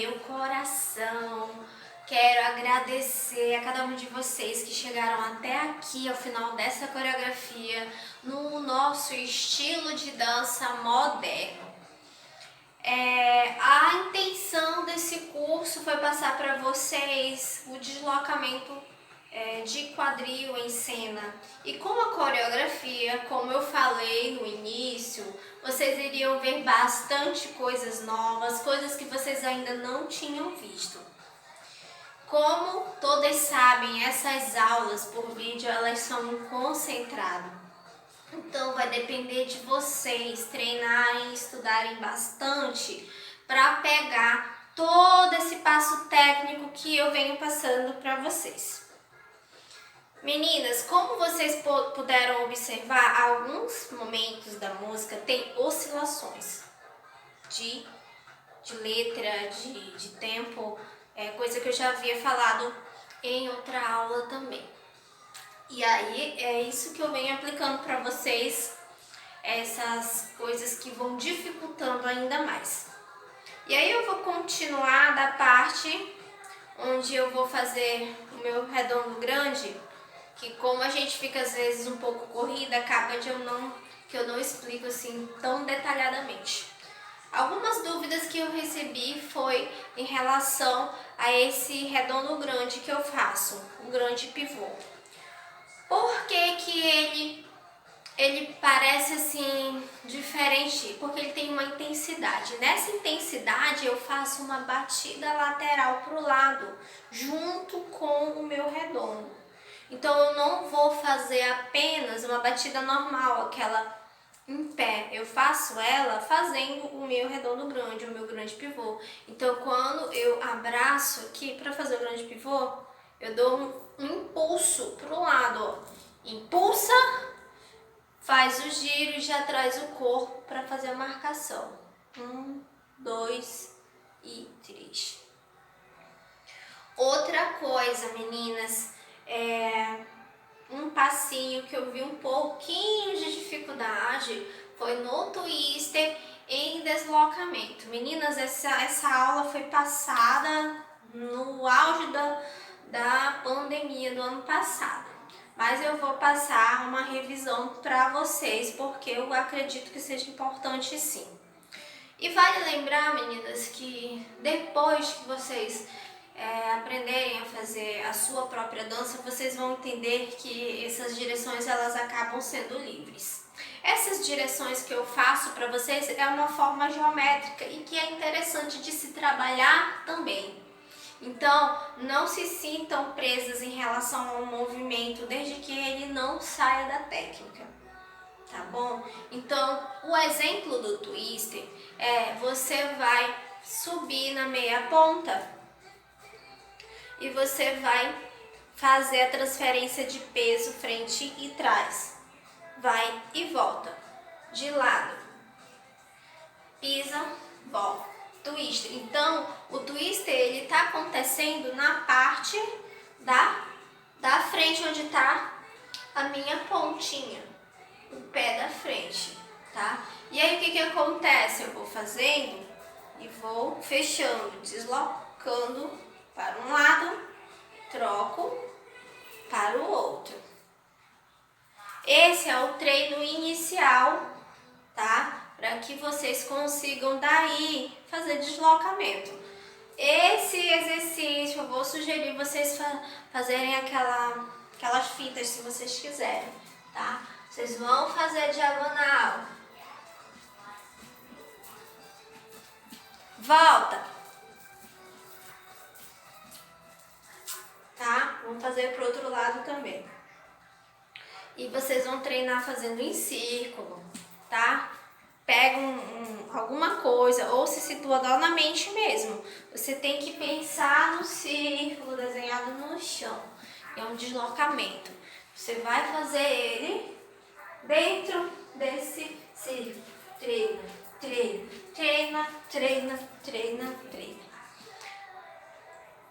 meu coração, quero agradecer a cada um de vocês que chegaram até aqui ao final dessa coreografia no nosso estilo de dança moderno. A intenção desse curso foi passar para vocês o deslocamento de quadril em cena. E com a coreografia, como eu falei no início, vocês iriam ver bastante coisas novas, coisas que vocês ainda não tinham visto. Como todas sabem, essas aulas por vídeo, elas são um concentrado. Então vai depender de vocês treinarem e estudarem bastante para pegar todo esse passo técnico que eu venho passando para vocês. Meninas, como vocês puderam observar, alguns momentos da música tem oscilações de letra, de tempo, coisa que eu já havia falado em outra aula também. E aí é isso que eu venho aplicando para vocês, essas coisas que vão dificultando ainda mais. E aí eu vou continuar da parte onde eu vou fazer o meu redondo grande, que como a gente fica às vezes um pouco corrida, acaba que eu não explico assim tão detalhadamente. Algumas dúvidas que eu recebi foi em relação a esse redondo grande que eu faço, o grande pivô. Por que ele parece assim diferente? Porque ele tem uma intensidade. Nessa intensidade eu faço uma batida lateral para o lado, junto com o meu redondo. Então eu não vou fazer apenas uma batida normal, aquela em pé. Eu faço ela fazendo o meu redondo grande, o meu grande pivô. Então quando eu abraço aqui para fazer o grande pivô, eu dou um impulso para o lado, ó. Impulsa, faz o giro e já traz o corpo para fazer a marcação. 1, 2 e 3. Outra coisa, meninas, um passinho que eu vi um pouquinho de dificuldade foi no twister em deslocamento. Meninas, essa aula foi passada no auge da pandemia do ano passado. Mas eu vou passar uma revisão para vocês, porque eu acredito que seja importante sim. E vale lembrar, meninas, que depois que vocês aprenderem a fazer a sua própria dança, vocês vão entender que essas direções elas acabam sendo livres. Essas direções que eu faço para vocês é uma forma geométrica e que é interessante de se trabalhar também. Então, não se sintam presas em relação ao movimento, desde que ele não saia da técnica, tá bom? Então, o exemplo do twister você vai subir na meia ponta e você vai fazer a transferência de peso frente e trás. Vai e volta, de lado, pisa, volta. Twister. Então, o twister ele tá acontecendo na parte da frente, onde está a minha pontinha, o pé da frente, tá? E aí o que acontece? Eu vou fazendo e vou fechando, deslocando para um lado, troco para o outro. Esse é o treino inicial, tá? Para que vocês consigam daí fazer deslocamento. Esse exercício eu vou sugerir vocês fazerem aquelas fitas se vocês quiserem, tá? Vocês vão fazer diagonal. Volta. Tá? Vamos fazer pro outro lado também. E vocês vão treinar fazendo em círculo, tá? Pega alguma coisa ou se situa lá na mente mesmo. Você tem que pensar no círculo desenhado no chão. É um deslocamento. Você vai fazer ele dentro desse círculo. Treina, treina, treina, treina, treina, treina.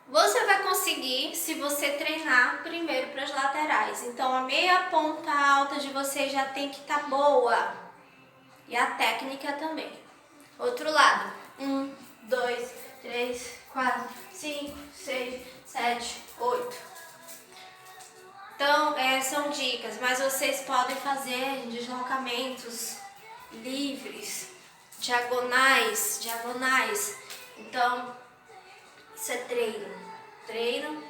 Você vai conseguir se você treinar primeiro para as laterais. Então a meia ponta alta de você já tem que estar boa. E a técnica também. Outro lado. 1, 2, 3, 4, 5, 6, 7, 8. Então, são dicas, mas vocês podem fazer deslocamentos livres, diagonais. Então, isso é treino,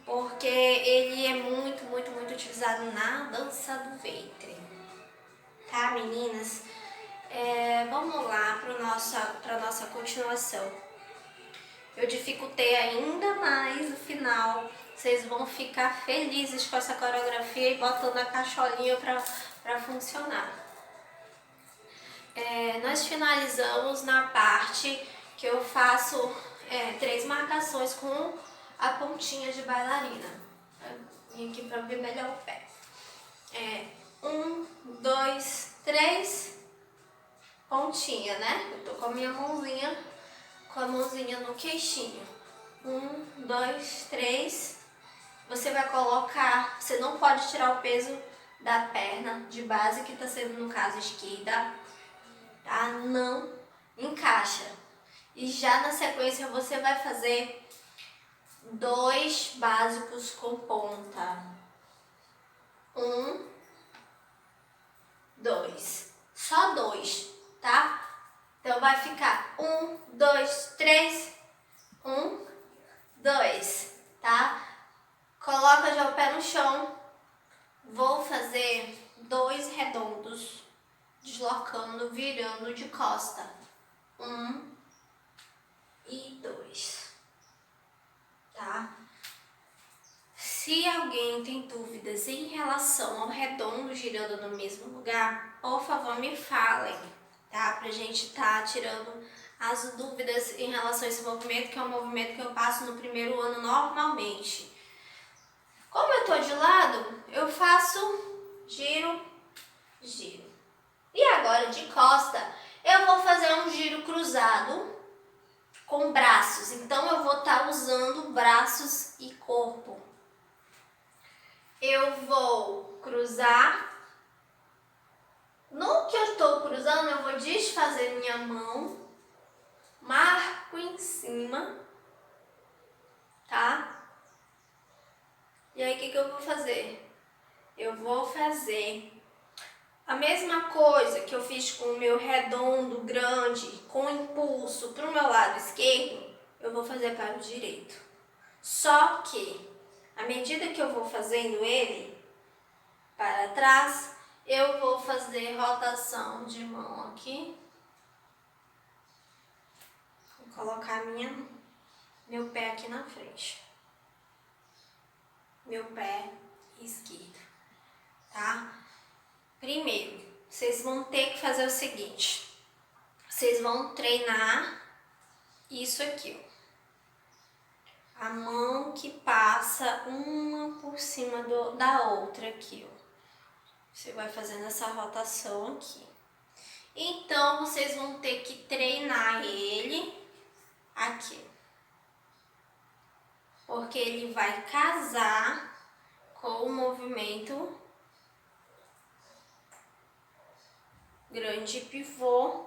porque ele é muito utilizado na dança do ventre. Tá, meninas? Vamos lá para nossa continuação. Eu dificultei ainda mais o final. Vocês vão ficar felizes com essa coreografia e botando a cacholinha para funcionar. Nós finalizamos na parte que eu faço 3 marcações com a pontinha de bailarina. Vim aqui para ver melhor o pé. 1, 2, 3, pontinha, né? Eu tô com a minha mãozinha, no queixinho. 1, 2, 3. Você vai colocar, você não pode tirar o peso da perna de base, que tá sendo no caso esquerda, tá? Não encaixa. E já na sequência você vai fazer 2 básicos com ponta. 1, 2. Só 2, tá? Então vai ficar 1, 2, 3. 1, 2, tá? Coloca já o pé no chão. Vou fazer 2 redondos, deslocando, virando de costa. 1 e 2, tá? Se alguém tem dúvidas em relação ao redondo girando no mesmo lugar, por favor me falem, tá? Pra gente tirando as dúvidas em relação a esse movimento, que é um movimento que eu passo no primeiro ano normalmente. Como eu tô de lado, eu faço giro. E agora de costa, eu vou fazer um giro cruzado com braços. Então eu vou estar usando braços e corpo. Eu vou cruzar. No que eu estou cruzando, eu vou desfazer minha mão, marco em cima, tá? E aí, o que eu vou fazer? Eu vou fazer a mesma coisa que eu fiz com o meu redondo grande, com impulso para o meu lado esquerdo, eu vou fazer para o direito. Só que, à medida que eu vou fazendo ele para trás, eu vou fazer rotação de mão aqui. Vou colocar meu pé aqui na frente. Meu pé esquerdo, tá? Primeiro, vocês vão ter que fazer o seguinte. Vocês vão treinar isso aqui, ó. A mão que passa uma por cima da outra aqui, ó. Você vai fazendo essa rotação aqui. Então, vocês vão ter que treinar ele aqui. Porque ele vai casar com o movimento grande pivô,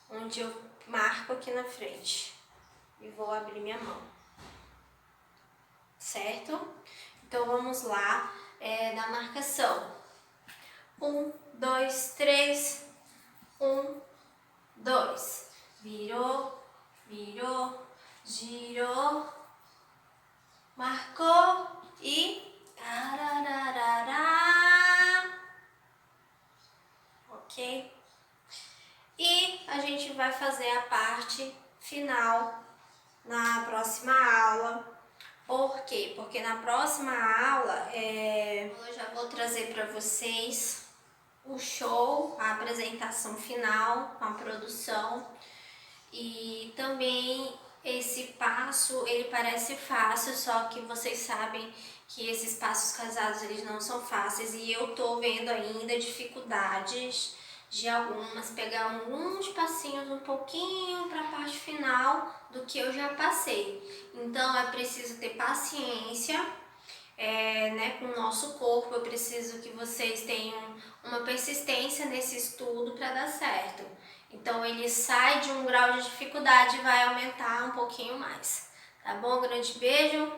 onde eu marco aqui na frente. E vou abrir minha mão. Certo? Então, vamos lá na marcação. 1, 2, 3. 1, 2. Virou, girou, marcou e tarararará. Ok? E a gente vai fazer a parte final na próxima aula. Por quê? Porque na próxima aula eu já vou trazer para vocês o show, a apresentação final, a produção. E também esse passo, ele parece fácil, só que vocês sabem que esses passos casados eles não são fáceis e eu tô vendo ainda dificuldades de pegar alguns passinhos um pouquinho para a parte final do que eu já passei. Então é preciso ter paciência, né, com o nosso corpo. Eu preciso que vocês tenham uma persistência nesse estudo para dar certo. Então ele sai de um grau de dificuldade e vai aumentar um pouquinho mais. Tá bom? Grande beijo!